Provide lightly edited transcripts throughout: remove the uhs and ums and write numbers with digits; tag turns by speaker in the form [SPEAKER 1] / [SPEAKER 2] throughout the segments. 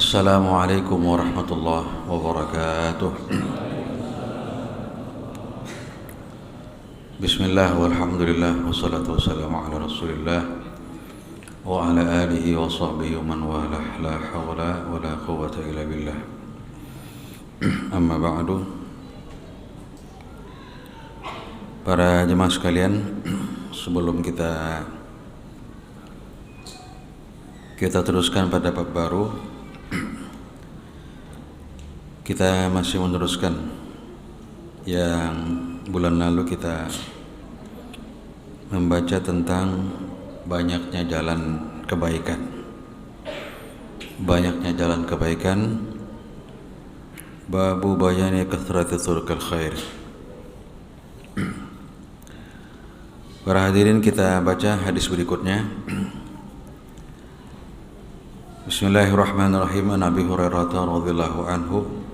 [SPEAKER 1] Assalamualaikum warahmatullahi wabarakatuh. Bismillah walhamdulillah wassalatu wassalamu ala rasulillah wa ala alihi wa sahbihi wa man walah, la hawla wa la quwwata illa billah. Amma ba'du. Para jemaah sekalian, sebelum kita teruskan pada bab baru, kita masih meneruskan yang bulan lalu kita membaca tentang banyaknya jalan kebaikan. Banyaknya jalan kebaikan, babu bayani kathrati turqil khair. Para hadirin, kita baca hadis berikutnya. Bismillahirrahmanirrahim. An Abi Hurairah radhiyallahu anhu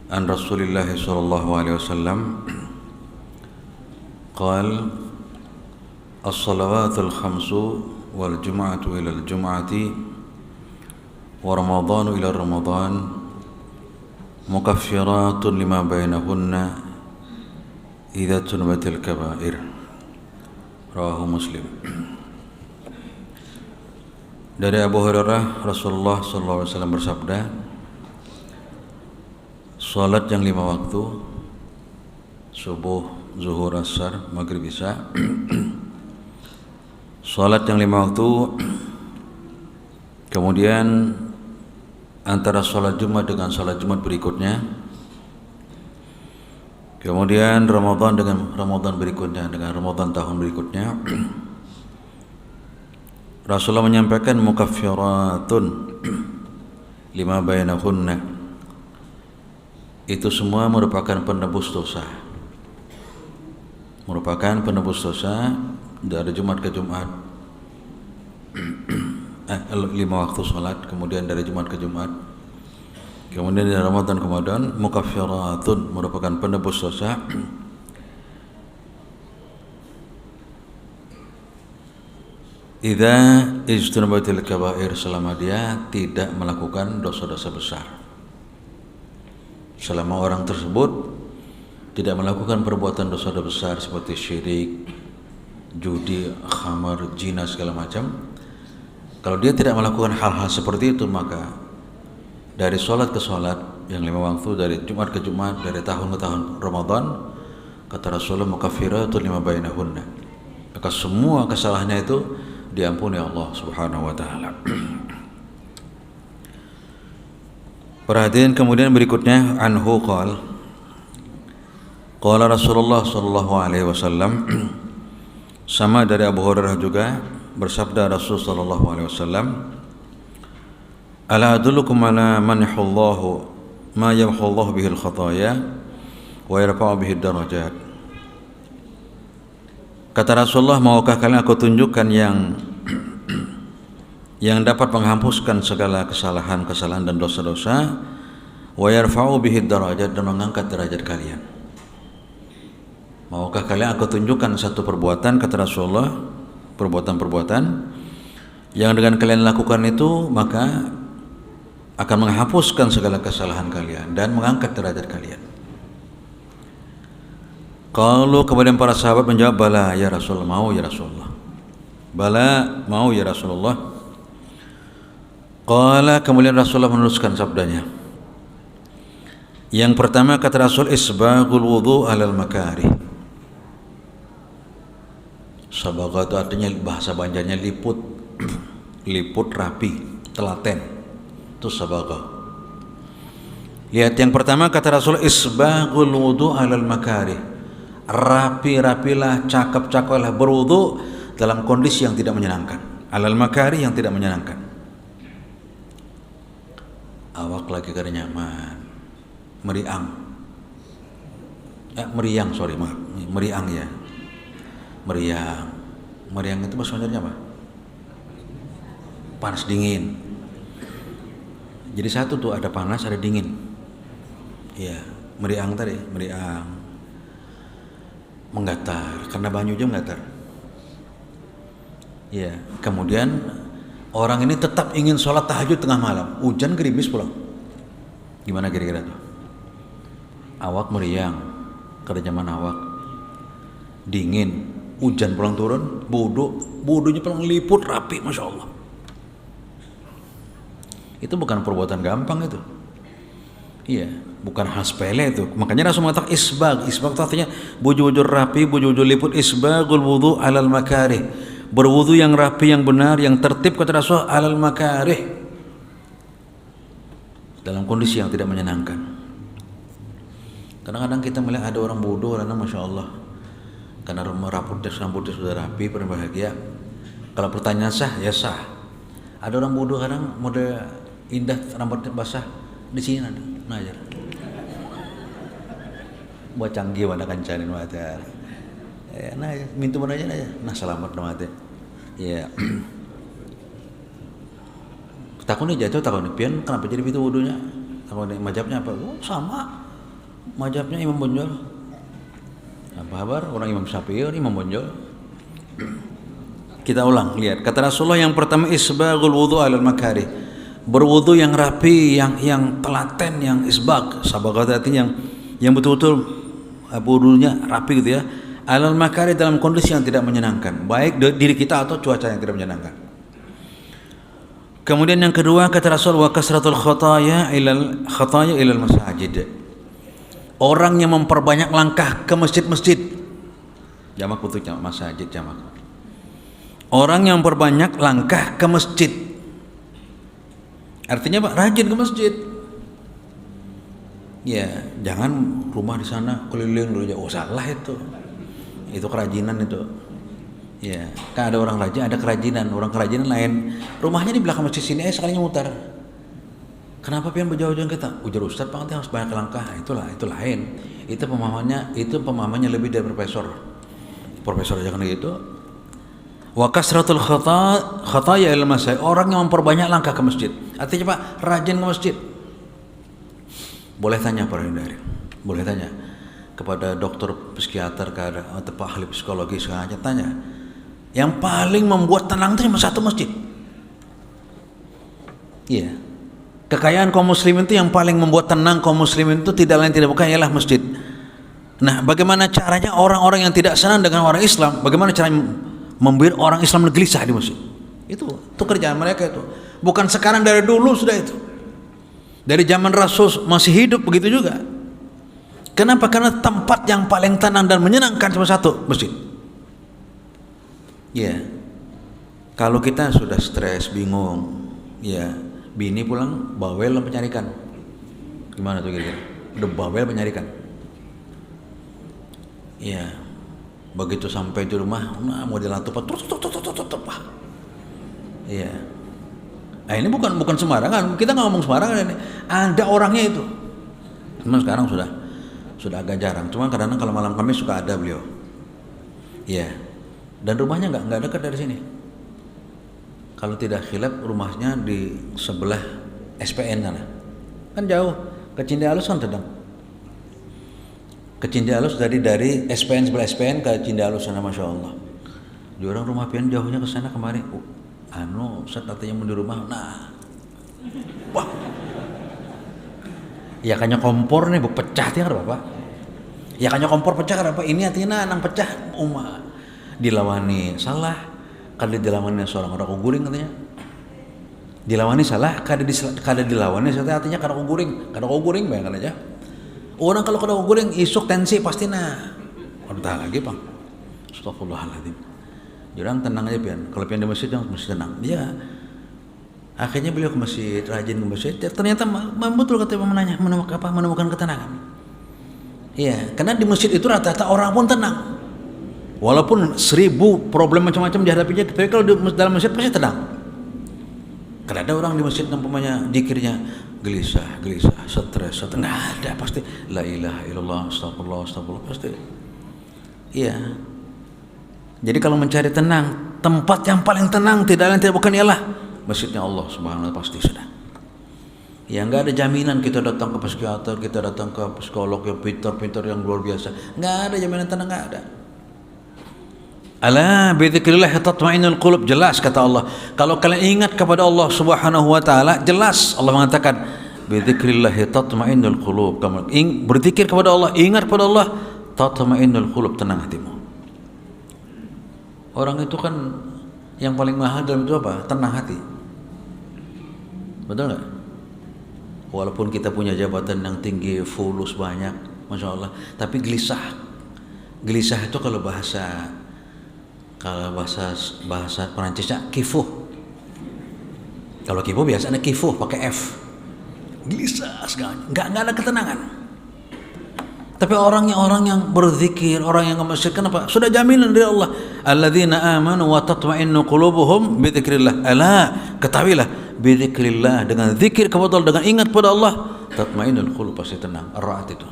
[SPEAKER 1] an Rasulillah sallallahu alaihi wasallam qala as-salawatul khamsu wal jum'atu ila al-jum'ati wa ramadhanu ila ramadhan mukaffiratun lima bainahunna idza tunabatil kaba'ir. Rawahu Muslim. Dari Abu Hurairah, Rasulullah sallallahu alaihi wasallam bersabda, salat yang 5 waktu, subuh, zuhur, asar, maghrib, isya. Salat yang 5 waktu, kemudian antara salat Jumat dengan salat Jumat berikutnya, kemudian Ramadan dengan Ramadan berikutnya, dengan Ramadan tahun berikutnya. Rasulullah menyampaikan mukaffiratun lima bainahunna, itu semua merupakan penebus dosa. Merupakan penebus dosa dari Jumat ke Jumat. 5 waktu salat, kemudian dari Jumat ke Jumat, kemudian dari Ramadan ke Ramadan. Mukaffiratun merupakan penebus dosa idza ijtanabatil kaba'ir, selama dia tidak melakukan dosa-dosa besar. Selama orang tersebut tidak melakukan perbuatan dosa-dosa besar seperti syirik, judi, khamar, zina, segala macam. Kalau dia tidak melakukan hal-hal seperti itu, maka dari sholat ke sholat yang 5 waktu, dari Jumat ke Jumat, dari tahun ke tahun Ramadan, kata Rasulullah mukaffiratun lima bainahunna, maka semua kesalahannya itu diampuni Allah Subhanahu wa taala. Perhatian kemudian berikutnya, anhu qala Rasulullah sallallahu alaihi wasallam, sama dari Abu Hurairah juga, bersabda Rasul sallallahu alaihi wasallam, ala adullukum ala man yahullahu ma yamhullahu bihil khataya wa yarfa'u bihid darajat. Kata Rasulullah, maukah kalian aku tunjukkan yang dapat menghapuskan segala kesalahan dan dosa-dosa, wa yarfa'u bihid darajat, dan mengangkat derajat kalian. Maukah kalian aku tunjukkan satu perbuatan, kata Rasulullah, perbuatan-perbuatan yang dengan kalian lakukan itu maka akan menghapuskan segala kesalahan kalian dan mengangkat derajat kalian. Kalau kemudian para sahabat menjawab, bala ya Rasulullah, mau ya Rasulullah. Bala, mau ya Rasulullah. Qala, kemudian Rasulullah meneruskan sabdanya. Yang pertama, kata Rasul, isbaghul wudu alal makarih. Sabagha itu artinya, bahasa Banjarnya liput. Liput, rapi, telaten. Itu sabagha. Lihat, yang pertama kata Rasul, isbaghul wudu alal makarih. Rapi-rapilah, cakep-cakeplah berwudu dalam kondisi yang tidak menyenangkan. Alal makari, yang tidak menyenangkan. Awak lagi kada nyaman, meriang, meriang, sorry maaf, meriang ya, meriang itu bahasa Banjarnya apa? Panas dingin. Jadi satu tuh, ada panas ada dingin. Iya, meriang tadi, meriang. Menggatar, karena banyu aja menggatar. Ya, kemudian Orang ini tetap ingin sholat tahajud tengah malam, hujan gerimis pulang. Gimana kira-kira tuh? Awak meriang, kada zaman awak. Dingin, hujan pulang turun, bodohnya pulang liput rapi, masya Allah. Itu bukan perbuatan gampang itu. Iya, bukan hal sepele itu. Makanya Rasul mengatakan isbag itu artinya bujur-bujur rapi, bujur-bujur liput. Isbagul wudu alal makarih, berwudu yang rapi, yang benar, yang tertib, kata Rasul, alal makarih, dalam kondisi yang tidak menyenangkan. Kadang-kadang kita melihat ada orang bodoh karena masya Allah, karena rambutnya sudah rapi, berbahagia. Kalau pertanyaan sah, ya sah. Ada orang bodoh kadang mode indah, rambutnya basah, di sini ada najar. Buat canggih pada kancanin mata. Nah, mintu mana aja, nah selamat mati. Ya. Takut nih jatuh, takut nih pian, kenapa jadi itu wudunya? Takut nih majapnya apa? Oh, sama. Majapnya Imam Bonjol. Apa kabar? Orang Imam Syafi'i, Imam Bonjol. Kita ulang, lihat. Kata Rasulullah yang pertama isbagul wudu alal makarih. Berwudu yang rapi, yang telaten, yang isbag. Sabagat artinya yang betul-betul wudunya rapi gitu ya. Alal makarih, dalam kondisi yang tidak menyenangkan, baik diri kita atau cuaca yang tidak menyenangkan. Kemudian yang kedua kata Rasul wa kasratul khataya ilal masajid. Orang yang memperbanyak langkah ke masjid-masjid. Jamak betul jamak, masajid jamak. Orang yang memperbanyak langkah ke masjid. Artinya Pak, rajin ke masjid. Ya, jangan rumah di sana keliling dulu. Oh, salah itu. Itu kerajinan itu. Ya, kan ada orang rajin, ada kerajinan. Orang kerajinan lain, rumahnya di belakang masjid sini, sekalinya mutar. Kenapa pian berjauh-jauh kita? Ujar Ustaz, Pak, harus banyak langkah. Itu lain. Itu pemahamannya lebih dari profesor. Profesor jangan gitu. Wa kasratul khataya ilal masjid. Orang yang memperbanyak langkah ke masjid. Artinya Pak, rajin ke masjid. Boleh tanya Pak Hindari. Boleh tanya kepada dokter psikiater atau ahli psikologi sengaja tanya. Yang paling membuat tenang itu cuma satu masjid. Iya. Kekayaan kaum muslimin itu yang paling membuat tenang kaum muslimin itu tidak lain tidak bukan ialah masjid. Nah, bagaimana caranya orang-orang yang tidak senang dengan orang Islam, bagaimana caranya membuat orang Islam gelisah di masjid? Itu kerjaan mereka itu. Bukan sekarang, dari dulu sudah itu. Dari zaman Rasul masih hidup begitu juga. Kenapa? Karena tempat yang paling tenang dan menyenangkan cuma satu, masjid. Ya. Kalau kita sudah stres, bingung, ya, bini pulang bawel mencarikan. Gimana tuh kira-kira? Udah bawel mencarikan. Ya. Begitu sampai di rumah, nah mau dilantup, terus. Iya. Nah, ini bukan sembarangan. Kita nggak ngomong sembarangan ini. Ada orangnya itu. Cuma sekarang sudah agak jarang. Cuma kadang-kadang kalau malam Kamis suka ada beliau. Iya. Dan rumahnya nggak dekat dari sini. Kalau tidak khilaf rumahnya di sebelah SPN sana. Kan jauh. Ke Cindealus kan sedang. Ke Cindealus dari SPN sebelah SPN ke Cindealus sana, masya Allah. Di orang rumah pian jauhnya ke sana kemarin. Ustaz katanya mau di rumah. Nah, wah, ya kayaknya kompor nih pecah tiar Bapak. Ya kayaknya kompor pecah apa? Ini artinya nang pecah. Dilawani salah, kada dilawani seorang orang kuguring katanya. Dilawani salah, kada dilawani saya artinya kada kuguring bayangkan aja. Orang kalau kada kuguring isuk tensi pasti nah. Udah lagi Bang. Astagfirullahaladzim. Orang tenang aja pian. Kalau pian di masjid jangan mesti tenang. Dia akhirnya beliau ke masjid, rajin ke masjid. Ternyata betul kata menanya menemukan ketenangan. Iya, karena di masjid itu rata-rata orang pun tenang. Walaupun 1000 problem macam-macam dihadapinya, tapi kalau di dalam masjid pasti tenang. Karena ada orang di masjid namanya zikirnya gelisah, stres, nggak ada pasti la ilaha illallah, astagfirullah pasti. Iya. Jadi kalau mencari tenang, tempat yang paling tenang tidak lain tidak bukan ialah masjidnya Allah Subhanahu wa taala, pasti sudah. Ya nggak ada jaminan kita datang ke psikiater, kita datang ke psikolog yang pintar yang luar biasa. Nggak ada jaminan tenang, nggak ada. Ala bi dzikrillah tatma'innul qulub, jelas kata Allah. Kalau kalian ingat kepada Allah Subhanahu wa taala, jelas Allah mengatakan bi dzikrillah tatma'innul qulub. Kamu berzikir kepada Allah, ingat kepada Allah, tatma'innul qulub, tenang hatimu. Orang itu kan yang paling mahal dalam itu apa? Tenang hati. Betul nggak? Walaupun kita punya jabatan yang tinggi, fulus banyak, masya Allah, tapi gelisah. Gelisah itu kalau bahasa Perancisnya kifuh. Kalau kifuh biasanya kifuh pakai F. Gelisah sekali, nggak ada ketenangan. Tapi orang yang berzikir, orang yang ke masjid, kenapa? Sudah jaminan dari Allah. Alladzina amanu wa tatma'innu qulubuhum bi dzikrillah. Ala, ketahuilah, bi dzikrillah, dengan zikir kepada Allah, dengan ingat pada Allah, tatma'innul qulub, pasti tenang. Ar-ra'at itu.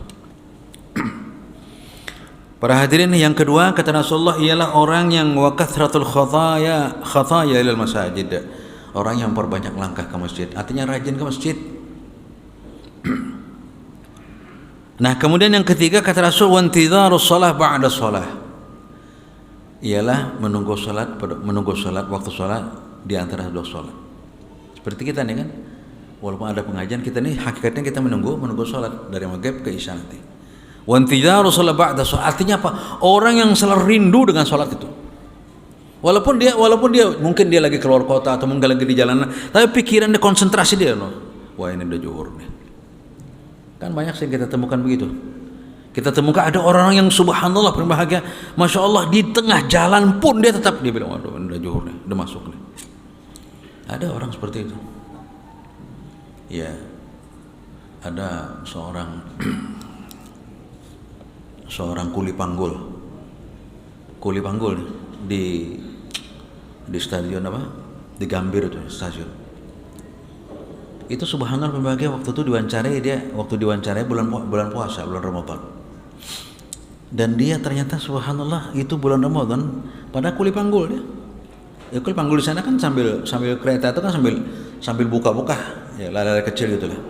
[SPEAKER 1] Para hadirin, yang kedua kata Rasulullah ialah orang yang wa kathratul khataya ilal masajid. Orang yang perbanyak langkah ke masjid, artinya rajin ke masjid. Nah, kemudian yang ketiga kata Rasul, wa intidharus shalah ba'da shalah. Ialah menunggu salat waktu salat di antara dua salat. Seperti kita nih kan, walaupun ada pengajian, kita nih hakikatnya kita menunggu salat dari maghrib ke isya nanti. Wa intidharus shalah ba'da shalah, artinya apa? Orang yang selalu rindu dengan salat itu. Walaupun dia mungkin dia lagi keluar kota atau mungkin lagi di jalanan, tapi pikirannya, konsentrasi dia loh. Wah, ini udah zuhur nih. Kan banyak sih kita temukan begitu. Kita temukan ada orang yang subhanallah berbahagia, masya Allah, di tengah jalan pun dia tetap, dia bilang, waduh, udah zuhur nih, udah masuk nih. Ada orang seperti itu. Ya, ada seorang kuli panggul di stadion apa? Di Gambir itu stasiun. Itu subhanallah berbahagia, waktu itu diwawancarai bulan puasa, bulan Ramadan. Dan dia ternyata subhanallah itu bulan Ramadan pada kuli panggul dia. Ya, kuli panggul di sana kan sambil kereta itu kan sambil buka-buka ya, lala kecil gitu lah.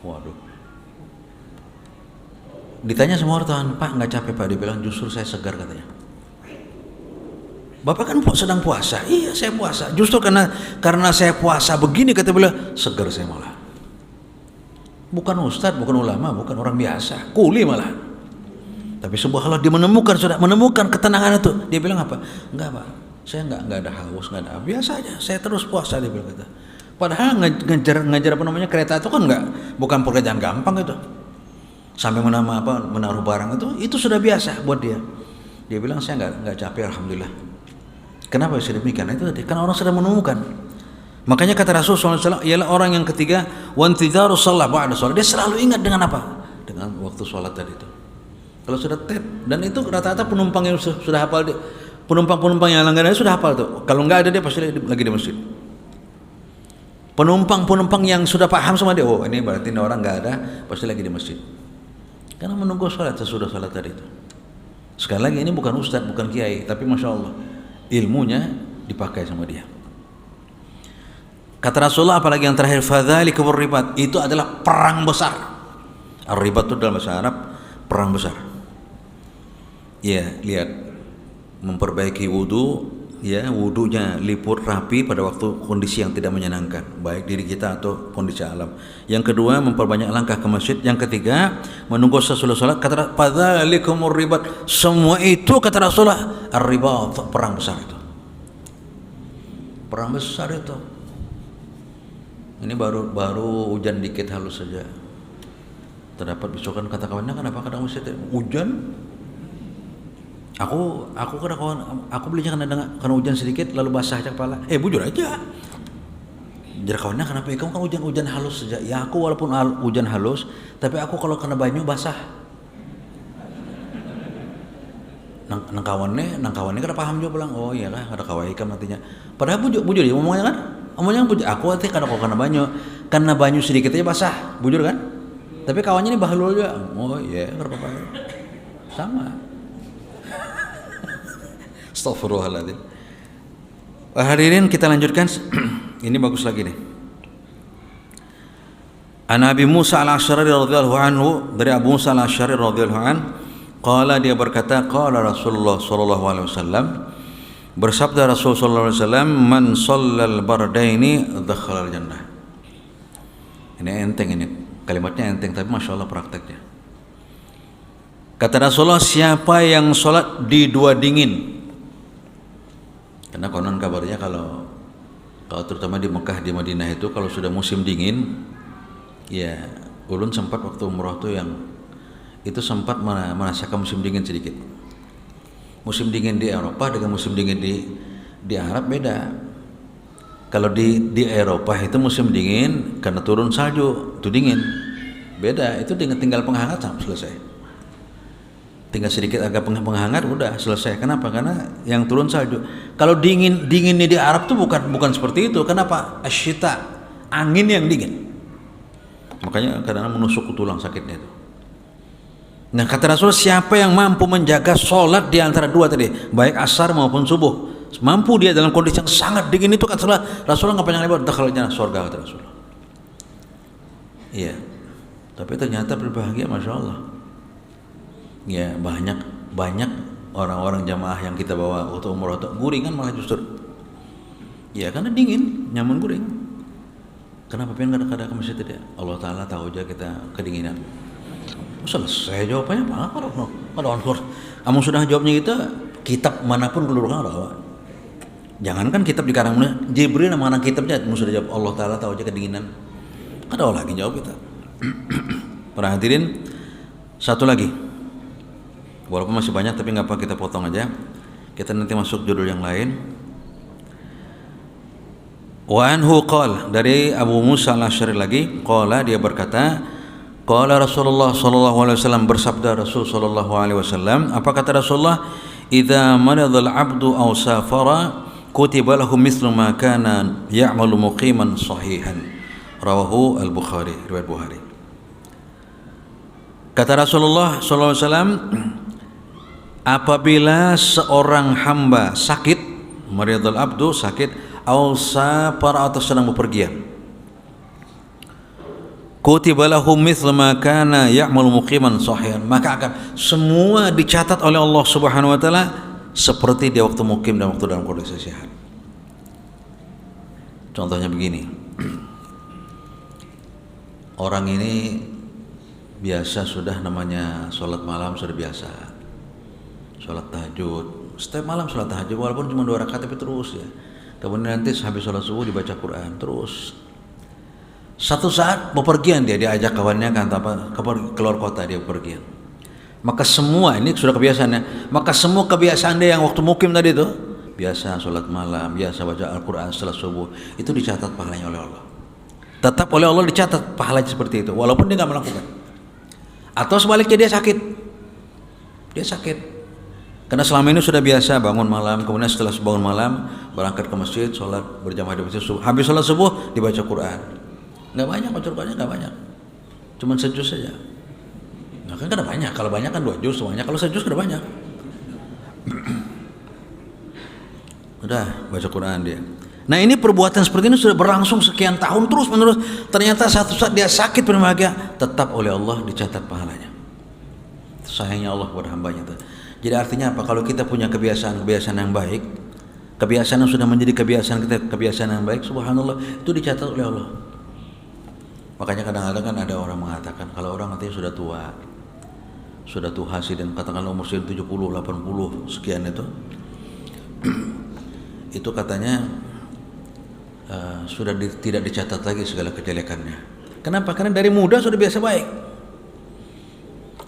[SPEAKER 1] Waduh. Ditanya sama wartawan, Pak, nggak capek Pak? Dia bilang, justru saya segar katanya. Bapak kan sedang puasa. Iya, saya puasa. Justru karena saya puasa begini, kata beliau, segar saya malah. Bukan ustadz, bukan ulama, bukan orang biasa, kuli malah. Tapi subhanallah dia menemukan ketenangan itu. Dia bilang apa? Enggak Pak, saya enggak ada haus, enggak ada, biasa aja. Saya terus puasa, dia bilang gitu. Padahal ngajar kereta itu kan bukan pekerjaan gampang itu. Sampai menaruh barang itu sudah biasa buat dia. Dia bilang, saya enggak capek, alhamdulillah. Kenapa bisa demikian? Itu tadi karena orang sudah menemukan. Makanya kata Rasulullah SAW, ialah orang yang ketiga, wa intidharus shalah ba'da shalah. Dia selalu ingat dengan apa? Dengan waktu sholat tadi itu. Kalau sudah dan itu rata-rata penumpang yang sudah hafal, penumpang yang langganan sudah hafal tuh. Kalau enggak ada, dia pasti lagi di masjid. Penumpang yang sudah paham sama dia, oh ini berarti orang enggak ada, pasti lagi di masjid. Karena menunggu sholat sesudah sholat tadi itu. Sekali lagi, ini bukan ustadz, bukan kiai, tapi masya Allah ilmunya dipakai sama dia. Kata Rasulullah, apalagi yang terakhir, fadzalika ribat, itu adalah perang besar. Ar-ribat itu dalam bahasa Arab perang besar. Ya, lihat, memperbaiki wudu, ya, wudunya liput rapi pada waktu kondisi yang tidak menyenangkan, baik diri kita atau kondisi alam. Yang kedua, memperbanyak langkah ke masjid. Yang ketiga, menunggu sesudah sholat. Kata fadzalika ribat, semua itu kata Rasulullah ar-ribat, perang besar itu. Perang besar itu. Ini baru hujan dikit halus saja. Terdapat besokan kata kawannya, kenapa kadang masjid hujan? Aku belinya karena hujan sedikit lalu basah aja kepala. Bujur aja. Jadi kawannya, kenapa kamu kan hujan halus saja? Ya aku walaupun hujan halus, tapi aku kalau kena banyu basah. Nang kawannya kada paham juga bilang, oh iya lah ada kawaikan nantinya. Padahal bujur ya ngomongnya kan. Omongnya bujur, aku nanti kalau kena banyu sedikit aja basah, bujur kan? Tapi kawannya ini bahlul juga. Oh iya, kada apa-apa. Sama. Astaghfirullahaladzim. Hadirin, kita lanjutkan. Ini bagus lagi nih. An Abi Musa al-Asy'ari radhiyallahu anhu, dari Abu Musa al-Asy'ari radhiyallahu anhu, Qala, dia berkata, qala Rasulullah sallallahu alaihi wasallam, bersabda Rasul sallallahu alaihi wasallam, man shallal bardaini dakhala al-jannah. Ini enteng, ini kalimatnya enteng tapi masya Allah prakteknya. Kata Rasulullah, siapa yang sholat di dua dingin, karena konon kabarnya kalau terutama di Mekah, di Madinah itu kalau sudah musim dingin, ya ulun sempat waktu umroh tuh yang itu sempat merasakan musim dingin sedikit. Musim dingin di Eropa dengan musim dingin di Arab beda. Kalau di Eropa itu musim dingin karena turun salju, itu dingin. Beda, itu tinggal penghangat sampai selesai. Tinggal sedikit agak penghangat udah selesai. Kenapa? Karena yang turun salju. Kalau dinginnya di Arab tuh bukan seperti itu. Kenapa? Asyita, angin yang dingin. Makanya kadang-kadang menusuk ke tulang sakitnya itu. Nah, kata Rasul, siapa yang mampu menjaga sholat di antara dua tadi, baik asar maupun subuh, mampu dia dalam kondisi yang sangat dingin itu, kata Rasulullah nggak panjang lebar, dakhalnya surga, kata Rasulullah. Iya, tapi ternyata berbahagia, masya Allah. Ya, banyak orang-orang jamaah yang kita bawa waktu umroh itu guringan malah justru. Ya, karena dingin, nyaman guring. Kenapa pengen kadang-kadang ke masjid tidak? Allah Ta'ala tahu aja kita kedinginan. Selesai jawabannya, apa? Ada ansur. Kamu sudah jawabnya kita, kitab manapun keluarga bawa. Jangankan kitab di karangan Jibril, mana kitabnya, kamu sudah jawab. Allah Ta'ala tahu aja kedinginan. Ada lagi jawab kita. Para hadirin, satu lagi. Walaupun masih banyak tapi nggak apa, kita potong aja. Kita nanti masuk judul yang lain. Wa anhu qala, dari Abu Musa al-Asy'ari lagi, qala, dia berkata, qala Rasulullah sallallahu alaihi wasallam, bersabda Rasul sallallahu alaihi wasallam, apa kata Rasulullah? Idza maradhal 'abdu aw safara kutiba lahu mithlu ma kana ya'malu muqiman sahihan. Rawahu al-Bukhari, riwayat Bukhari. Kata Rasulullah sallallahu alaihi wasallam, apabila seorang hamba sakit, maradhal 'abdu sakit, aw safara atau sedang bepergian, kutiba lahu mithlu ma kana ya'malu muqiman sahihan, maka akan semua dicatat oleh Allah Subhanahu wa taala seperti dia waktu mukim dan waktu dalam kondisi sehat. Contohnya begini. Orang ini biasa sudah namanya sholat malam, sudah biasa sholat tahajud, setiap malam sholat tahajud walaupun cuma 2 rakaat tapi terus ya. Kemudian nanti habis sholat subuh dibaca Quran terus. Satu saat bepergian dia diajak kawannya kan keluar kota, dia bepergian. Maka semua ini sudah kebiasaannya. Maka semua kebiasaan dia yang waktu mukim tadi itu, biasa sholat malam, biasa baca Al-Quran setelah subuh, itu dicatat pahalanya oleh Allah. Tetap oleh Allah dicatat pahalanya seperti itu, walaupun dia nggak melakukan. Atau sebaliknya dia sakit. Karena selama ini sudah biasa bangun malam, kemudian setelah bangun malam berangkat ke masjid, sholat berjamaah di masjid, habis sholat subuh dibaca Quran. Nggak banyak baca Qurannya, nggak banyak, cuma sejuz saja. Nah kan ada banyak, kalau banyak kan 2 juz semuanya, kalau sejuz ada banyak. Udah baca Quran dia. Nah ini perbuatan seperti ini sudah berlangsung sekian tahun terus menerus. Ternyata satu saat dia sakit berbahagia, tetap oleh Allah dicatat pahalanya. Sayangnya Allah kepada hambanya itu. Jadi artinya apa? Kalau kita punya kebiasaan yang baik, kebiasaan yang sudah menjadi kebiasaan kita, kebiasaan yang baik, subhanallah, itu dicatat oleh Allah. Makanya kadang-kadang kan ada orang mengatakan kalau orang nanti sudah tua sih, dan katakan umur 70, 80 sekian itu katanya sudah tidak dicatat lagi segala kejelekannya. Kenapa? Karena dari muda sudah biasa baik.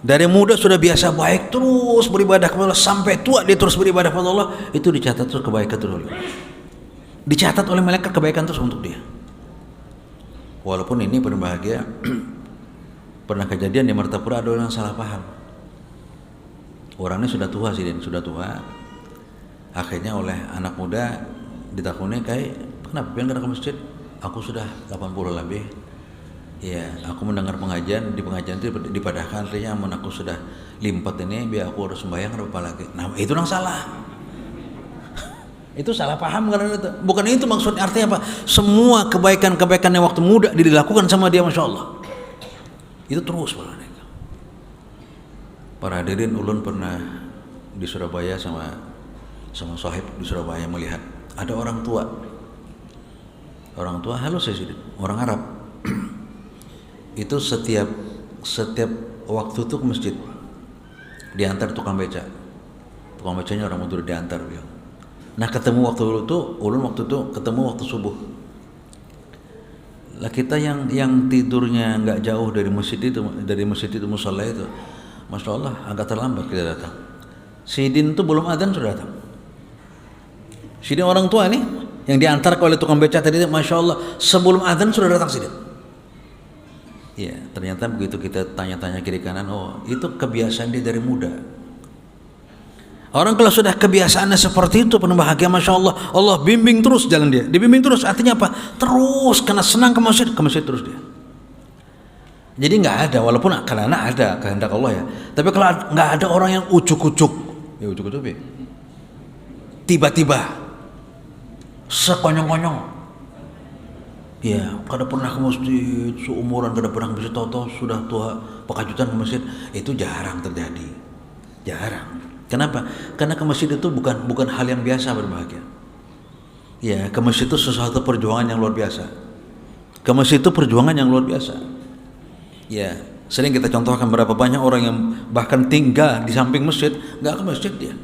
[SPEAKER 1] Dari muda sudah biasa baik, terus beribadah kepada Allah, sampai tua dia terus beribadah kepada Allah, itu dicatat terus kebaikan terus. Dicatat oleh malaikat kebaikan terus untuk dia. Walaupun ini berbahagia, pernah kejadian di Martapura ada orang salah paham. Orangnya sudah tua sih, dan sudah tua. Akhirnya oleh anak muda ditakuni, kayak kenapa pengen ke masjid? Aku sudah 80 lebih. Ya, aku mendengar pengajian, di pengajian itu dipadahkan artinya amun aku sudah limpet ini, biar aku harus sembahyang apa lagi. Nah, itu yang salah. Itu salah paham karena itu. Bukan itu maksudnya, artinya apa? Semua kebaikan-kebaikan yang waktu muda dilakukan sama dia, masya Allah. Itu terus. Para hadirin, ulun pernah di Surabaya sama sahib di Surabaya melihat ada orang tua halus ya sih, orang Arab. Itu setiap waktu itu ke masjid diantar tukang becanya orang Madura diantar dia. Nah ketemu waktu itu ulun ketemu waktu subuh. Lah kita yang tidurnya nggak jauh dari masjid itu musola itu, Masya Allah agak terlambat kita datang. Sidin itu belum adzan sudah datang. Sidin orang tua nih yang diantar oleh tukang beca tadi, Masya Allah sebelum adzan sudah datang Sidin. Ya ternyata begitu kita tanya-tanya kiri kanan, oh itu kebiasaan dia dari muda. Orang kalau sudah kebiasaannya seperti itu penuh bahagia, Masya Allah, Allah bimbing terus jalan dia. Dibimbing terus artinya apa? Terus karena senang ke masjid terus dia. Jadi nggak ada, walaupun karena ada kehendak Allah ya. Tapi kalau nggak ada orang yang ucuk-ucuk ya, tiba-tiba sekonyong-konyong, ya kada pernah ke masjid seumuran, kada pernah ke masjid, tahu-tahu sudah tua pekajutan ke masjid, itu jarang terjadi, jarang. Kenapa? Karena ke masjid itu bukan hal yang biasa berbahagia. Ya, ke masjid itu sesuatu perjuangan yang luar biasa. Ke masjid itu perjuangan yang luar biasa. Ya, sering kita contohkan berapa banyak orang yang bahkan tinggal di samping masjid, nggak ke masjid dia.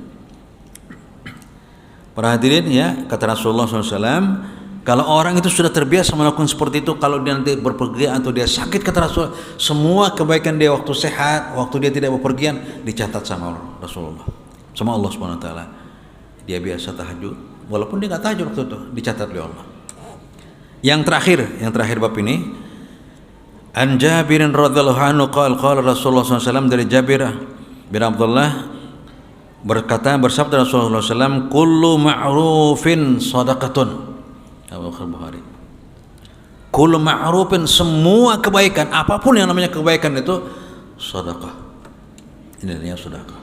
[SPEAKER 1] Para hadirin ya, kata Rasulullah SAW, kalau orang itu sudah terbiasa melakukan seperti itu, kalau dia nanti berpergian atau dia sakit, kata Rasulullah, semua kebaikan dia waktu sehat, waktu dia tidak berpergian, dicatat sama Rasulullah, sama Allah SWT. Dia biasa tahajud, walaupun dia nggak tahajud waktu itu, dicatat oleh Allah. Yang terakhir bab ini, an Jabirin radhiyallahu anhu qala Rasulullah SAW, dari Jabir bin Abdullah bersabda Rasulullah SAW, kullu ma'rufin sadaqatun. Bukhari. Kullu ma'rufin, semua kebaikan, apapun yang namanya kebaikan itu sedekah. Ini namanya sedekah.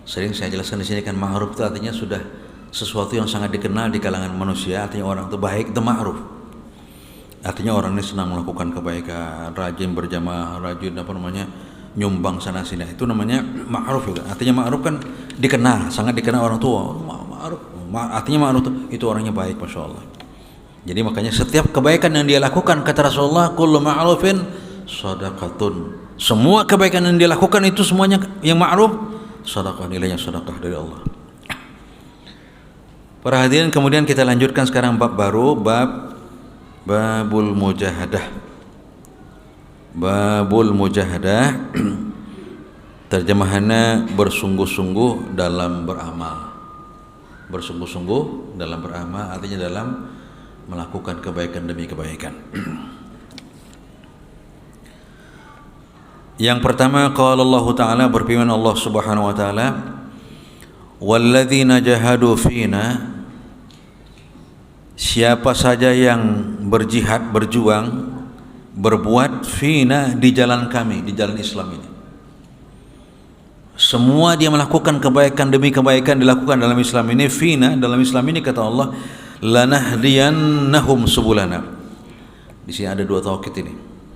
[SPEAKER 1] Sering saya jelaskan di sini kan, ma'ruf itu artinya sudah sesuatu yang sangat dikenal di kalangan manusia, artinya orang itu baik, itu ma'ruf. Artinya orang ini senang melakukan kebaikan, rajin berjamaah, nyumbang sana sini, itu namanya ma'ruf juga. Artinya ma'ruf kan dikenal, sangat dikenal orang tua. Ma'ruf, artinya ma'ruf itu orangnya baik, Masya Allah. Jadi makanya setiap kebaikan yang dia lakukan, kata Rasulullah, kullu ma'rufin sadaqatun, semua kebaikan yang dia lakukan itu semuanya yang ma'ruf, sedekah, nilainya sedekah dari Allah. Para hadirin, kemudian kita lanjutkan sekarang bab baru, babul mujahadah. Babul mujahadah terjemahannya bersungguh-sungguh dalam beramal. Bersungguh-sungguh dalam beramal artinya dalam melakukan kebaikan demi kebaikan. Yang pertama, qala Allah Ta'ala, berfirman Allah Subhanahu wa taala, walladzina jahadu fina, siapa saja yang berjihad, berjuang, berbuat fina, di jalan kami, di jalan Islam ini. Semua dia melakukan kebaikan demi kebaikan dilakukan dalam Islam ini, fina, dalam Islam ini, kata Allah, lanahdiyannahum subulana. Di sini ada dua taukid ini.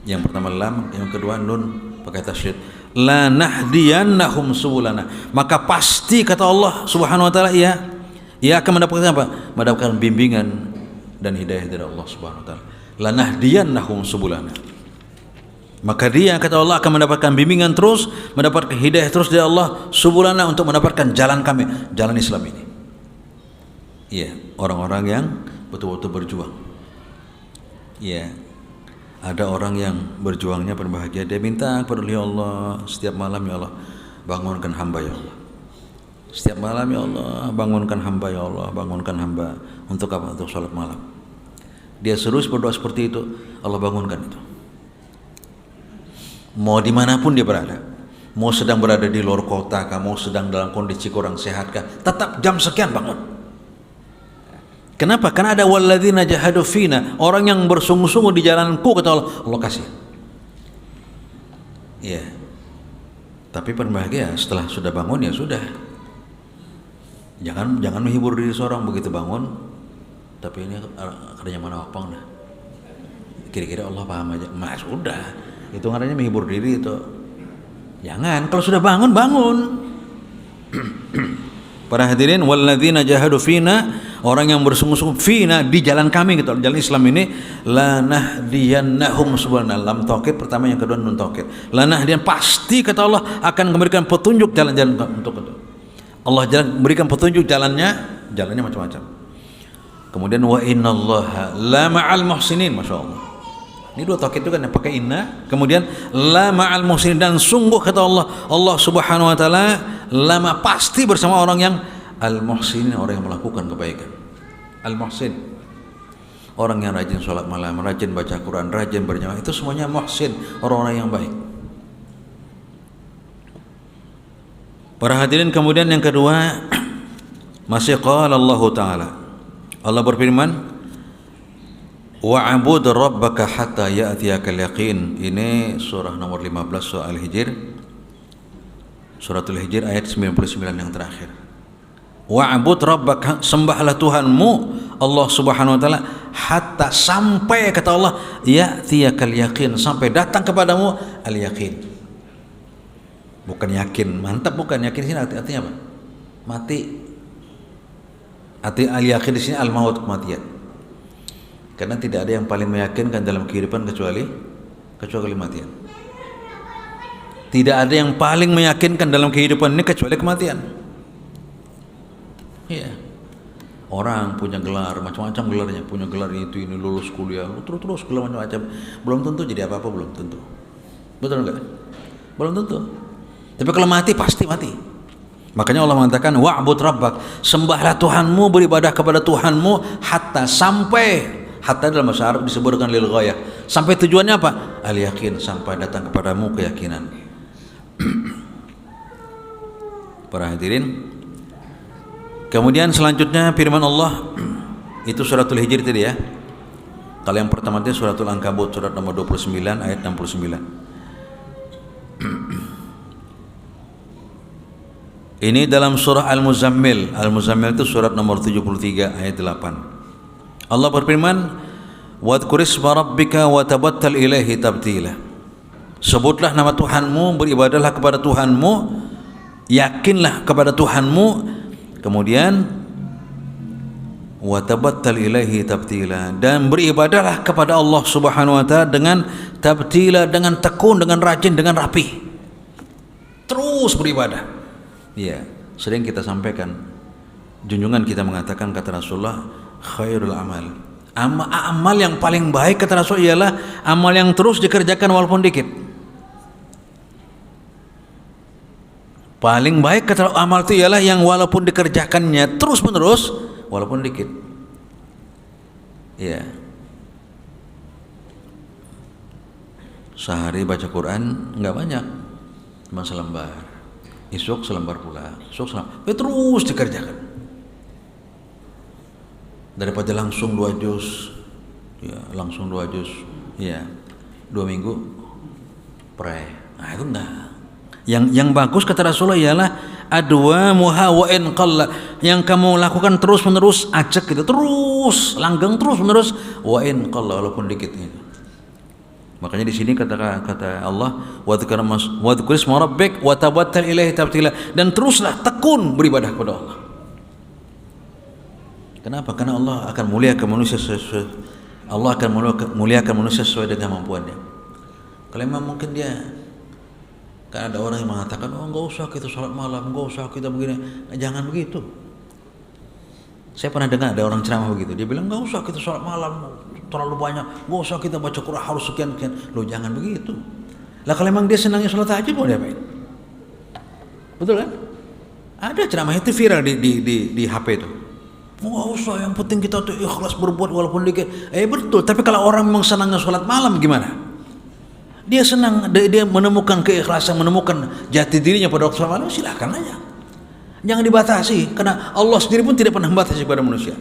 [SPEAKER 1] Yang pertama lam, yang kedua nun pakai tasydid. Lanahdiyannahum subulana. Maka pasti, kata Allah Subhanahu wa taala, ia akan mendapatkan apa? Mendapatkan bimbingan dan hidayah dari Allah Subhanahu wa taala. Lanahdiyannahum subulana. Maka dia, kata Allah, akan mendapatkan bimbingan terus, mendapatkan hidayah terus dari Allah subulana, untuk mendapatkan jalan kami, jalan Islam ini. Iya, orang-orang yang betul-betul berjuang. Iya, ada orang yang berjuangnya berbahagia, dia minta kepada Allah setiap malam, ya Allah, bangunkan hamba ya Allah. Setiap malam, ya Allah, bangunkan hamba ya Allah, bangunkan hamba. Untuk apa? Untuk sholat malam. Dia terus berdoa seperti itu, Allah bangunkan itu. Mau dimanapun dia berada, mau sedang berada di luar kota kah, mau sedang dalam kondisi kurang sehat kah, tetap jam sekian bangun. Kenapa? Karena ada walladzina jahadu fina, orang yang bersungguh-sungguh di jalanku, kata Allah, Allah kasih. Iya. Tapi berbahagia setelah sudah bangun, ya sudah. Jangan menghibur diri seorang begitu bangun, tapi ini kerjanya mana opang dah. Kira-kira Allah paham aja, mas udah. Itu namanya menghibur diri itu. Jangan, kalau sudah bangun, bangun. Para hadirin, walladzina jahadu fina, orang yang bersungguh-sungguh fina di jalan kami gitu, jalan Islam ini, lanahdiyannahum subhanallah. Lam taukid pertama, yang kedua nun taukid. Lanahdiyan, pasti kata Allah akan memberikan petunjuk jalan-jalan untuk itu. Allah berikan petunjuk jalannya macam-macam. Kemudian wa innallaha la ma'al muhsinin, masyaallah. Ini dua taukid itu kan yang pakai inna, kemudian la ma'al muhsinin, dan sungguh kata Allah Subhanahu wa taala lama pasti bersama orang yang al-muhsinin, orang yang melakukan kebaikan. Al-muhsin, orang yang rajin sholat malam, rajin baca Quran, rajin berjamaah, itu semuanya muhsin, orang-orang yang baik. Para hadirin, kemudian yang kedua, masih qala Allah taala, Allah berfirman, wa'bud rabbaka hatta ya'tiyakal yaqin. Ini surah nomor 15 surah Al-Hijr, suratul Hijr ayat 99 yang terakhir. Wa'bud rabbaka, sembahlah Tuhanmu Allah Subhanahu wa taala, hatta, sampai kata Allah, ya'tiyakal yaqin, sampai datang kepadamu al-yaqin. Bukan yakin mantap, bukan yakin di sini artinya apa? Mati. Arti al-yaqin di sini al-maut, kematian. Karena tidak ada yang paling meyakinkan dalam kehidupan kecuali kematian. Tidak ada yang paling meyakinkan dalam kehidupan ini kecuali kematian. Iya. Orang punya gelar macam-macam, gelarnya punya gelar itu, ini lulus kuliah, terus gelar macam-macam, belum tentu jadi apa-apa, belum tentu. Betul enggak? Belum tentu. Tapi kalau mati, pasti mati. Makanya Allah mengatakan wa'bud rabbak, sembahlah Tuhanmu, beribadah kepada Tuhanmu, hatta, sampai. Hatta dalam bahasa Arab disebut dengan lil ghayah. Sampai tujuannya apa? Al-yakin, sampai datang kepadamu keyakinan. Para hadirin, kemudian selanjutnya firman Allah, itu suratul Hijr tadi ya. Kalau yang pertama itu suratul Ankabut, surat nomor 29 ayat 69. Ini dalam surah Al-Muzammil. Al-Muzammil itu surat nomor 73 ayat 8. Allah berfirman, wadhkur isma rabbika wa tabattal ilaihi tabtila. Sebutlah nama Tuhanmu, beribadahlah kepada Tuhanmu, yakinlah kepada Tuhanmu, kemudian wa tabattal ilaihi tabtila, dan beribadahlah kepada Allah Subhanahu wa taala dengan tabtila, dengan tekun, dengan rajin, dengan rapi. Terus beribadah. Ya, sering kita sampaikan, junjungan kita mengatakan, kata Rasulullah, khairul amal, amal yang paling baik kata Rasul ialah amal yang terus dikerjakan walaupun dikit. Paling baik kata amal itu ialah yang walaupun dikerjakannya terus menerus walaupun dikit. Ya, sehari baca Quran nggak banyak, cuma selembar. Esok selembar pula, esok selembar, terus dikerjakan. Daripada langsung 2 juz, ya langsung 2 juz, ya 2 minggu pre. Nah itu enggak. Yang bagus kata Rasulullah ialah adwa muha wa in qalla, yang kamu lakukan terus menerus, acak gitu, terus langgeng terus menerus, wa in qalla, walaupun dikit gitu. Makanya di sini kata Allah, wadhkur isma rabbik wa tabattal ilaihi tabtila, dan teruslah tekun beribadah kepada Allah. Kenapa? Karena Allah akan muliakan manusia sesuai dengan kemampuannya. Kalau memang mungkin dia, kan ada orang yang mengatakan, oh enggak usah kita sholat malam, enggak usah kita begini. Nah, jangan begitu. Saya pernah dengar ada orang ceramah begitu, dia bilang enggak usah kita sholat malam terlalu banyak, enggak usah kita baca Quran harus sekian. Loh, jangan begitu. Lah kalau memang dia senangnya sholat tahajud, mau diapain? Betul kan? Ada ceramah itu viral di HP itu. Enggak usah, yang penting kita tuh ikhlas berbuat walaupun dikit. Betul, tapi kalau orang memang senangnya sholat malam gimana? Dia senang, dia menemukan keikhlasan, menemukan jati dirinya pada waktu sholat malam, silakan aja. Jangan dibatasi, karena Allah sendiri pun tidak pernah membatasi kepada manusia.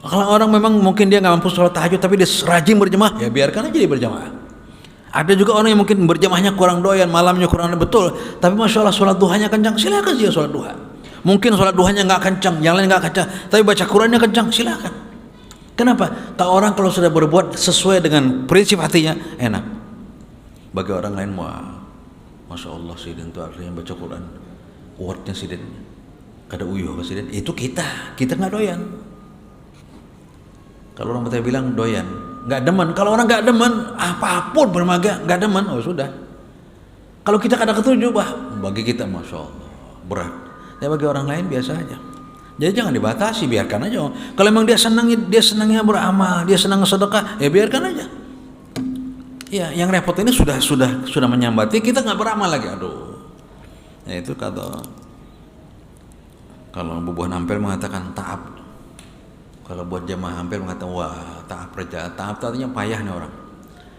[SPEAKER 1] Kalau orang memang mungkin dia nggak mampu sholat tahajud tapi dia rajin berjamaah, ya biarkan aja dia berjamaah. Ada juga orang yang mungkin berjamaahnya kurang doyan, malamnya kurang betul, tapi masya Allah sholat duhanya kencang, silakan dia sholat duha. Mungkin sholat duhanya nggak kencang, yang lain nggak kencang, tapi baca Qurannya kencang, silakan. Kenapa? Tak orang kalau sudah berbuat sesuai dengan prinsip hatinya enak. Bagi orang lain, wah Masya Allah sidin tuh artinya baca Quran kuatnya sidin kada uyuh ke sidin itu kita nggak doyan. Kalau orang Batak bilang doyan nggak demen, kalau orang nggak demen apapun bermaga nggak demen, oh sudah. Kalau kita kada ketujuh bagi kita Masya Allah berat, ya bagi orang lain biasa aja. Jadi jangan dibatasi, biarkan aja. Kalau memang dia senangnya beramal, dia senang sedekah, ya biarkan aja. Ya, yang repot ini sudah menyambati, kita nggak beramal lagi, aduh. Ya itu kata kalau bubuhan Ampel mengatakan taab. Kalau buat jamaah Ampel mengatakan wah taab kerja, taab artinya payah nih orang.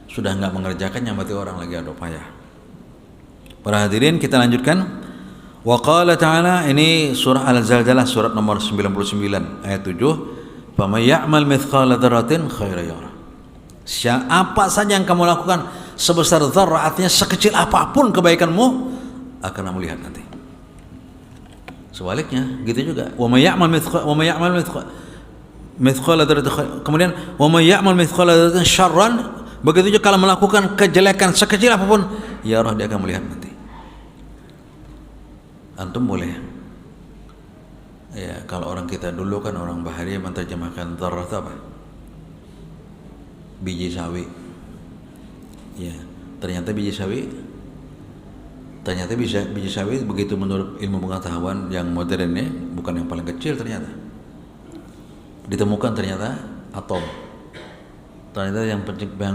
[SPEAKER 1] Sudah nggak mengerjakan nyambati orang lagi, aduh payah. Para hadirin kita lanjutkan. Wa qala ta'ala, ini surah Al-Zalzalah surat nomor 99 ayat 7. Faman ya'mal mithqala dzarratin khairan yarah. Apa saja yang kamu lakukan sebesar dzarrah, artinya sekecil apapun kebaikanmu akan kamu lihat nanti. Sebaliknya gitu juga. Wa may ya'mal mithqala dzarratin, kemudian wa may ya'mal mithqala dzarratin syarran, begitu juga kalau melakukan kejelekan sekecil apapun, ya roh dia akan melihat nanti. Antum boleh ya, kalau orang kita dulu kan orang Baharia menerjemahkan dzarrah itu apa? Biji sawi. Ya, ternyata biji sawi begitu menurut ilmu pengetahuan yang modern ini bukan yang paling kecil ternyata. Ditemukan ternyata atom. Ternyata yang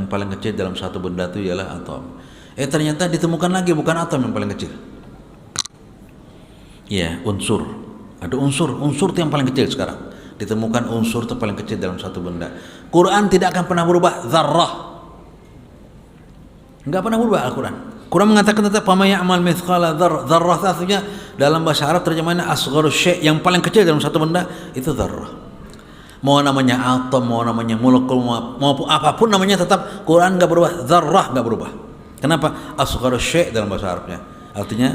[SPEAKER 1] paling kecil dalam satu benda itu ialah atom. Ternyata ditemukan lagi bukan atom yang paling kecil. Ya, unsur. Ada unsur itu yang paling kecil sekarang. Ditemukan unsur itu paling kecil dalam satu benda. Quran tidak akan pernah berubah, dzarrah. Enggak pernah berubah Al-Quran. Quran mengatakan tetap faman ya'mal mithqala dzarrah, artinya dalam bahasa Arab terjemahannya asgharu syai', yang paling kecil dalam satu benda itu dzarrah. Mau namanya atom, mau namanya molekul, mau apapun namanya, tetap Quran enggak berubah, dzarrah enggak berubah. Kenapa? Asgharu syai' dalam bahasa Arabnya. Artinya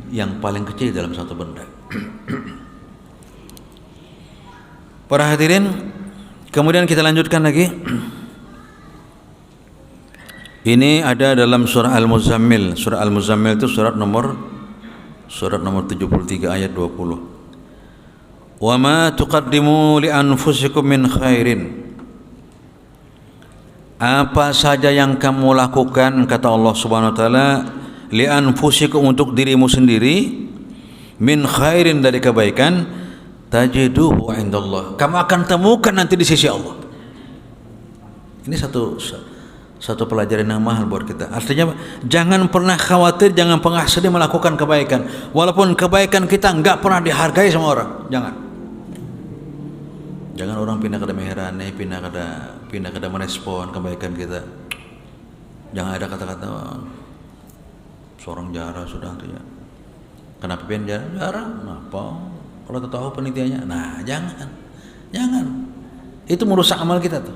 [SPEAKER 1] yang paling kecil dalam satu benda. Para hadirin, kemudian kita lanjutkan lagi. Ini ada dalam surah Al-Muzammil. Surah Al-Muzammil itu surat nomor 73 ayat 20. Wa ma tuqaddimu li anfusikum min khairin. Apa saja yang kamu lakukan, kata Allah Subhanahu wa taala, li anfusikum, untuk dirimu sendiri, min khairin, dari kebaikan, tajiduhu indallah, kamu akan temukan nanti di sisi Allah. Ini satu pelajaran yang mahal buat kita. Artinya jangan pernah khawatir, jangan pernah sedih melakukan kebaikan, walaupun kebaikan kita enggak pernah dihargai sama orang. Jangan orang pindah ke meherane, pindah ke merespon kebaikan kita. Jangan ada kata-kata seorang jarang sudah artinya. Kenapa pengen jarang? Kenapa? Kalau tahu penelitiannya, nah jangan, itu merusak amal kita tuh.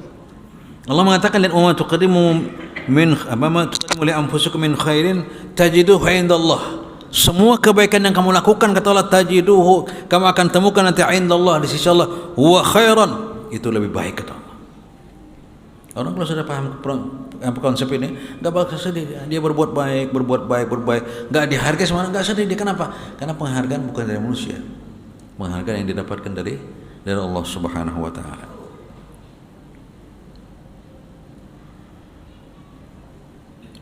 [SPEAKER 1] Allah mengatakan, dan umma tuqaddimu li anfusikum min khairin tajiduhu indallah. Semua kebaikan yang kamu lakukan, kata Allah, tajiduhu, kamu akan temukan nanti indallah, di sisi Allah, huwa khairan, itu lebih baik, kata Allah. Orang kalau sudah paham konsep ini, nggak bakal sedih. Dia berbuat baik, nggak dihargai semua, nggak sedih. Dia kenapa? Karena penghargaan bukan dari manusia. Penghargaan yang didapatkan dari Allah Subhanahu wa taala.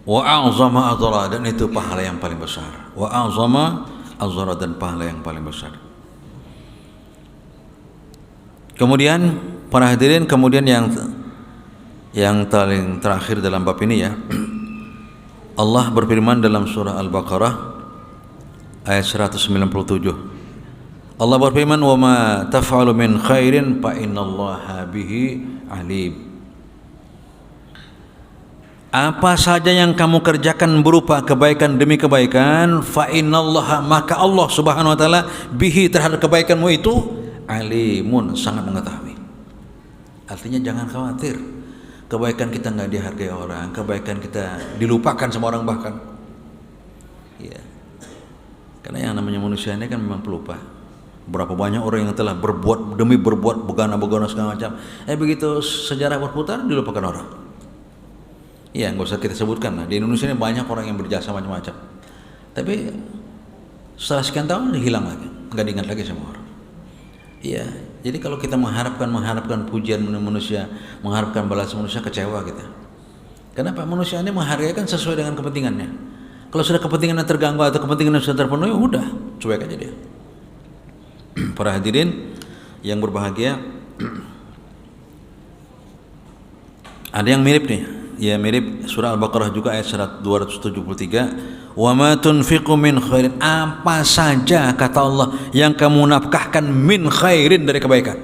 [SPEAKER 1] Wa a'zama ajra, dan itu pahala yang paling besar. Wa a'zama ajra, dan pahala yang paling besar. Kemudian para hadirin, kemudian yang paling terakhir dalam bab ini ya, Allah berfirman dalam surah Al-Baqarah ayat 197. Allah berfirman, wa ma taf'alu min khairin fa innallaha bihi alim. Apa saja yang kamu kerjakan berupa kebaikan demi kebaikan, fa innallaha, maka Allah Subhanahu wa taala, bihi, terhadap kebaikanmu itu, alimun, sangat mengetahui. Artinya jangan khawatir kebaikan kita nggak dihargai orang, kebaikan kita dilupakan sama orang bahkan. Ya. Karena yang namanya manusia ini kan memang pelupa. Berapa banyak orang yang telah berbuat demi berbuat, begana segala macam. Begitu sejarah berputar, dilupakan orang. Ya, nggak usah kita sebutkan lah. Di Indonesia ini banyak orang yang berjasa macam-macam. Tapi setelah sekian tahun hilang lagi, nggak diingat lagi sama orang. Iya, jadi kalau kita mengharapkan pujian manusia, mengharapkan balasan manusia, kecewa kita. Kenapa? Manusia ini menghargai kan sesuai dengan kepentingannya. Kalau sudah kepentingannya terganggu atau kepentingannya sudah terpenuhi, udah cuek aja dia. Para hadirin yang berbahagia, ada yang mirip nih, ya mirip surah Al-Baqarah juga ayat 273. Wa ma tunfiqu min khairin, apa saja kata Allah yang kamu nafkahkan min khairin dari kebaikan.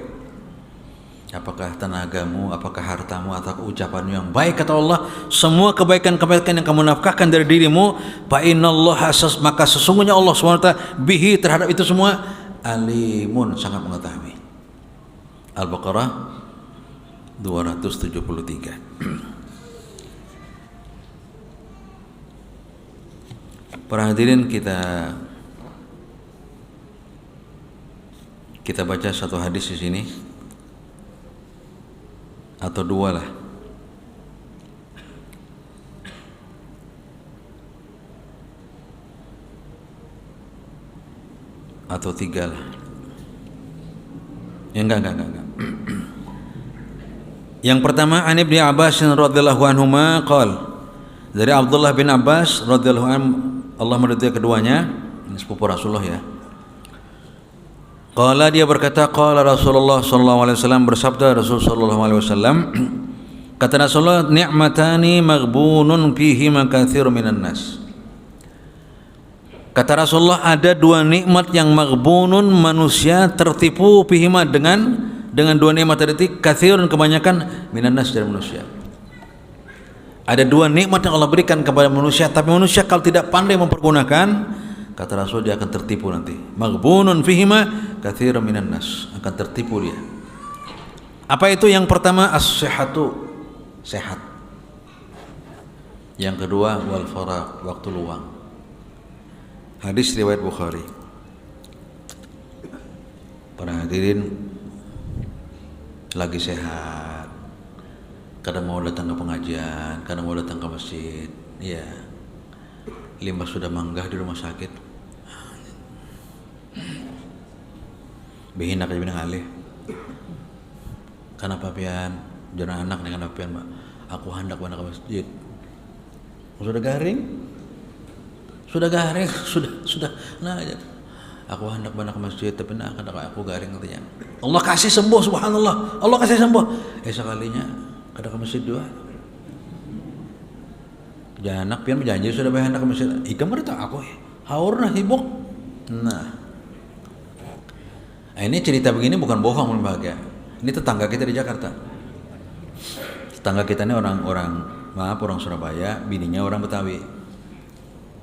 [SPEAKER 1] Apakah tenagamu, apakah hartamu, atau ucapanmu yang baik, kata Allah, semua kebaikan-kebaikan yang kamu nafkahkan dari dirimu, fa innallaha, maka sesungguhnya Allah SWT bihi, terhadap itu semua, alimun, sangat mengetahui. Al-Baqarah 273. Para hadirin, kita baca satu hadis di sini atau dua lah. Atau tiga lah. Ya enggak. Yang pertama, an Ibnu Abbas radhiyallahu anhuma qala, dari Abdullah bin Abbas radhiyallahu anhu, Allah meridhai keduanya, ini sepupu Rasulullah ya. Qala, dia berkata, qala Rasulullah sallallahu alaihi wasallam, bersabda Rasul sallallahu alaihi wasallam, kata Rasulullah, ni'matani maghbunun fihi katsirun minan nas. Kata Rasulullah, ada dua nikmat yang maghbunun, manusia tertipu, fihima, dengan dua nikmat tadi, katsirun, kebanyakan, minan nas, dari manusia. Ada dua nikmat yang Allah berikan kepada manusia, tapi manusia kalau tidak pandai mempergunakan, kata Rasul, dia akan tertipu nanti. Maghbunun fihima katsirun minan nas, akan tertipu dia. Apa itu? Yang pertama, as-sihhatu, sehat. Yang kedua, wal faragh, waktu luang. Hadis riwayat Bukhari. Para hadirin, lagi sehat, kadang mau datang ke pengajian, kadang mau datang ke masjid, ya, limbah sudah manggah di rumah sakit, behina kayak binang alih. Kenapa pian? Jangan anak dengan pian, Mbak. Aku hendak ke masjid. Sudah garing, sudah. Nah, aku hendak ke masjid, tapi nak aku garing katanya. Allah kasih sembuh, subhanallah. Allah kasih sembuh. Sekalinya kada ke masjid dua. Janak pian berjanji sudah bayar hendak ke masjid. Ikam berita aku haur nah hibuk. Nah, ini cerita begini bukan bohong, bahagia. Ini tetangga kita di Jakarta. Tetangga kita ini orang Surabaya, bininya orang Betawi.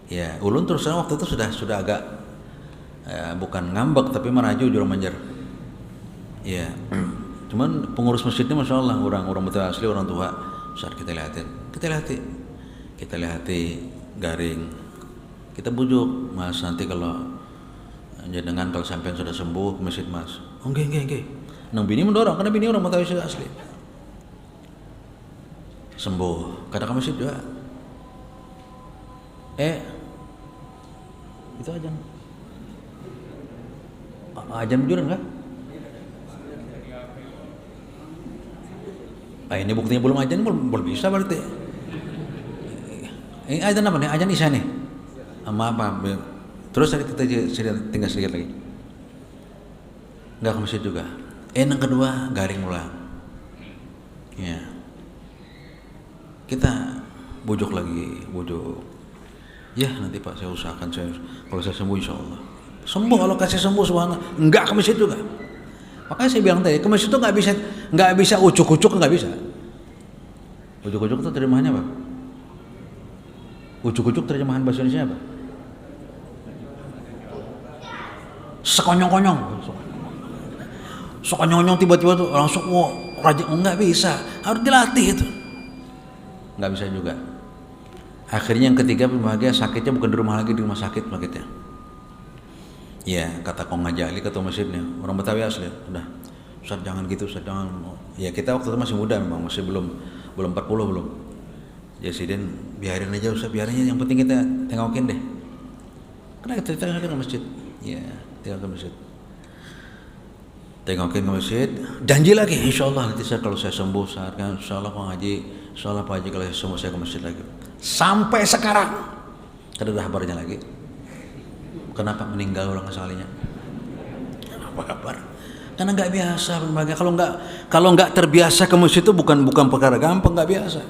[SPEAKER 1] Ya, ulun terus terang waktu itu sudah agak bukan ngambek tapi meraju jurang manjar. Ya. Cuman pengurus masjidnya masya Allah orang Betawi asli, orang tua. Saat kita lihati garing, kita bujuk, Mas, nanti kalau jenengan kalau sampai sudah sembuh ke masjid, Mas. Oh nggih. Nang bini mendorong, karena bini orang Betawi asli. Sembuh, kadang ke masjid juga. Itu ajan bujuran enggak? Ini buktinya belum ajan, belum bisa berarti. Ini ajan apa nih? Ajan isya nih. Maaf. Terus kita tinggal sedikit lagi. Enggak ke masjid juga. Yang kedua, garing ulang. Ya. Kita bujuk lagi. Ya nanti Pak, saya usahakan, kalau saya sembuh insya Allah. Sembuh, kalau kasih sembuh subhanallah. Enggak ke masjid juga. Makanya saya bilang tadi, ke masjid itu nggak bisa ucuk-ucuk, nggak bisa. Ucuk-ucuk itu terjemahannya apa? Ucuk-ucuk terjemahan bahasa Indonesia apa? Sekonyong-konyong. Sekonyong-konyong tiba-tiba tuh langsung rajin, nggak bisa. Harus dilatih itu. Nggak bisa juga. Akhirnya yang ketiga, bahagia, sakitnya bukan di rumah lagi, di rumah sakit sakitnya. Ya, kata Kong Ngajali, ketua masjidnya, orang Betawi asli, udah, Ustaz jangan gitu, Ustaz jangan. Ya kita waktu itu masih muda memang, masih belum 40 belum. Jadi biarin aja Ustaz, biarin aja, yang penting kita tengokin deh. Karena kita tengokin ke masjid. Ya, tengokin ke masjid. Tengokin ke masjid. Janji lagi, insya Allah nanti saya kalau saya sembuh, saya akan insya Allah Pak Haji, insya Allah Pak Haji kalau saya sembuh saya ke masjid lagi. Sampai sekarang, kada ada kabarnya lagi. Kenapa meninggal orang asalinya? Apa kabar? Karena nggak biasa berbagai. Kalau nggak terbiasa ke masjid itu bukan perkara gampang, nggak biasa.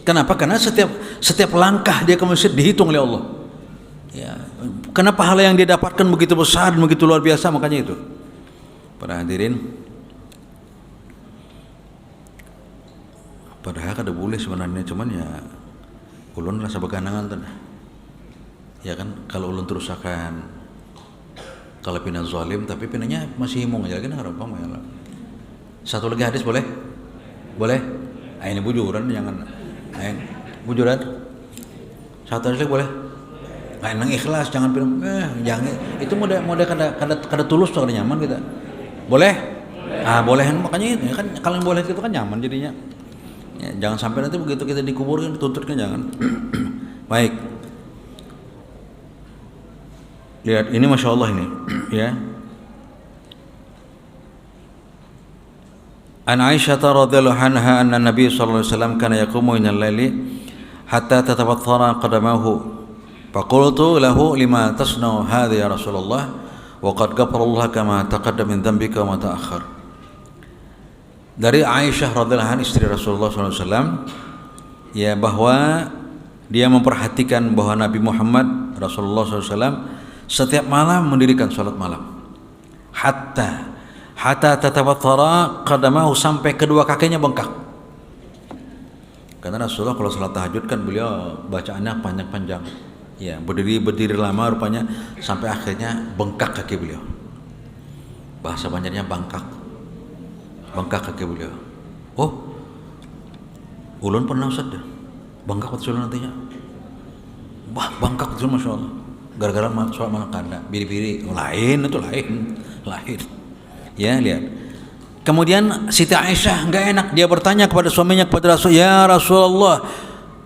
[SPEAKER 1] Kenapa? Karena setiap langkah dia ke masjid dihitung oleh Allah. Ya, karena pahala yang dia dapatkan begitu besar dan begitu luar biasa, makanya itu. Para hadirin, padahal kada boleh sebenarnya, cuman ya ulun rasa beganangan tuh. Ya kan, kalau ulun terus akan kalau pina zalim tapi pinanya masih himung aja kan harapan ya. Satu lagi hadis boleh? Boleh? Ini bujuran jangan. Bujuran. Satu hadis lagi boleh? Nang ikhlas jangan film jangan itu mode kada tulus tuh, kada nyaman kita. Boleh? Boleh makanya itu kan kalau boleh itu kan nyaman jadinya. Ya, jangan sampai nanti begitu kita dikubur kan dituntut kan jangan. Baik. Lihat ini Masya Allah ini ya. An Aisyah radhiyallahu anha anna Nabi sallallahu alaihi wasallam kana yaqumu min al-laili hatta tatabathara qadamahu. Faqultu lahu lima tasna'u hadha ya Rasulullah wa qad ghafara Allah kama taqaddama min dhanbika wa ma ta'akhkhar. Dari Aisyah radhiyallahu anha istri Rasulullah SAW ya, bahwa dia memperhatikan bahwa Nabi Muhammad Rasulullah SAW setiap malam mendirikan salat malam hatta tatabathara qadamahu, sampai kedua kakinya bengkak. Karena Rasulullah kalau salat tahajud kan beliau bacaannya panjang-panjang. Ya, berdiri lama rupanya sampai akhirnya bengkak kaki beliau. Bahasa Banjarnya bengkak kaki beliau. Oh, ulun pernah Ustaz dah. Bengkak betul nantinya. Bengkak betul Masya Allah. Gara-gara sholat malam kada, biri-biri lain itu lain. Ya lihat. Kemudian Siti Aisyah enggak enak, dia bertanya kepada suaminya, kepada Rasul, ya Rasulullah,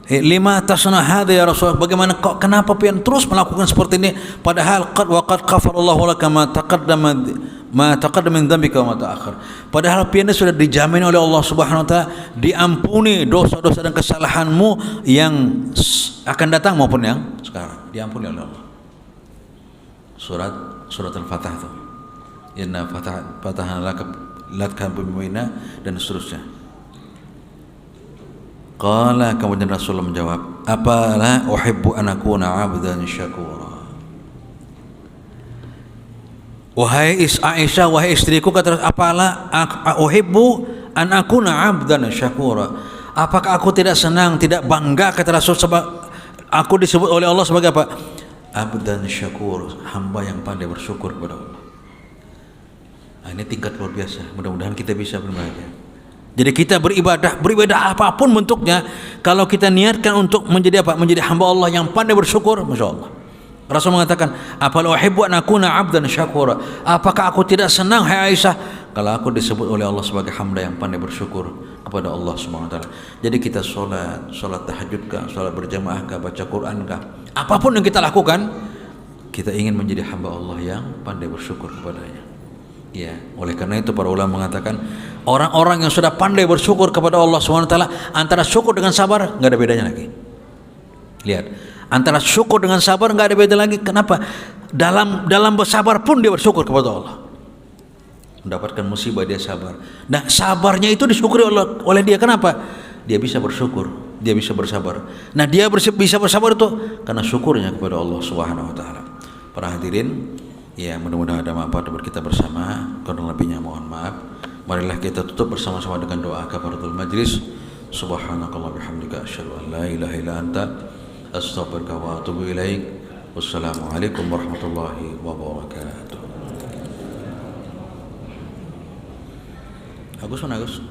[SPEAKER 1] lima tasna hadza ya Rasul, bagaimana kok kenapa pian terus melakukan seperti ini padahal qad ghafarallahu laka ma taqaddama min dzambika wa ma ta'akhkhar. Padahal pian sudah dijamin oleh Allah Subhanahu wa taala diampuni dosa-dosa dan kesalahanmu yang akan datang maupun yang sekarang, diampuni oleh Allah. Surat Al-Fatah itu. Inna fatahna laka bimina dan seterusnya. Qala, kemudian Rasulullah menjawab, apala uhibbu an akuna 'abdan syakura. Wahai Aisyah, wahai istriku, kata apala uhibbu an akuna 'abdan syakura. Apakah aku tidak senang, tidak bangga, kata Rasul, sebab aku disebut oleh Allah sebagai apa? Abdan syakur, hamba yang pandai bersyukur kepada Allah. Ini tingkat luar biasa. Mudah-mudahan kita bisa berbahagia. Jadi kita beribadah apapun bentuknya, kalau kita niatkan untuk menjadi apa? Menjadi hamba Allah yang pandai bersyukur, Masya Allah. Rasul mengatakan, apala uhibbu an akuna 'abdan syakura. Apakah aku tidak senang, hai Aisyah, kalau aku disebut oleh Allah sebagai hamba yang pandai bersyukur kepada Allah Subhanahu wa taala. Jadi kita salat tahajud kah, salat berjamaah kah, baca Quran kah, apapun yang kita lakukan, kita ingin menjadi hamba Allah yang pandai bersyukur kepadanya. Ya, oleh karena itu para ulama mengatakan orang-orang yang sudah pandai bersyukur kepada Allah Subhanahu wa taala, antara syukur dengan sabar enggak ada bedanya lagi. Lihat, antara syukur dengan sabar enggak ada beda lagi. Kenapa? Dalam bersabar pun dia bersyukur kepada Allah. Mendapatkan musibah dia sabar. Nah, sabarnya itu disyukuri oleh dia. Kenapa? Dia bisa bersyukur, dia bisa bersabar. Nah, dia bisa bersabar itu karena syukurnya kepada Allah Subhanahu wa taala. Para hadirin, ya, mudah-mudahan ada manfaat buat kita bersama. Kurang lebihnya mohon maaf. Marilah kita tutup bersama-sama dengan doa kafaratul majlis. Subhanakallah bihamdika asyhadu an la ilaha illa anta astaghfiruka wa atubu ilaik. Wassalamualaikum warahmatullahi wabarakatuh. Agus.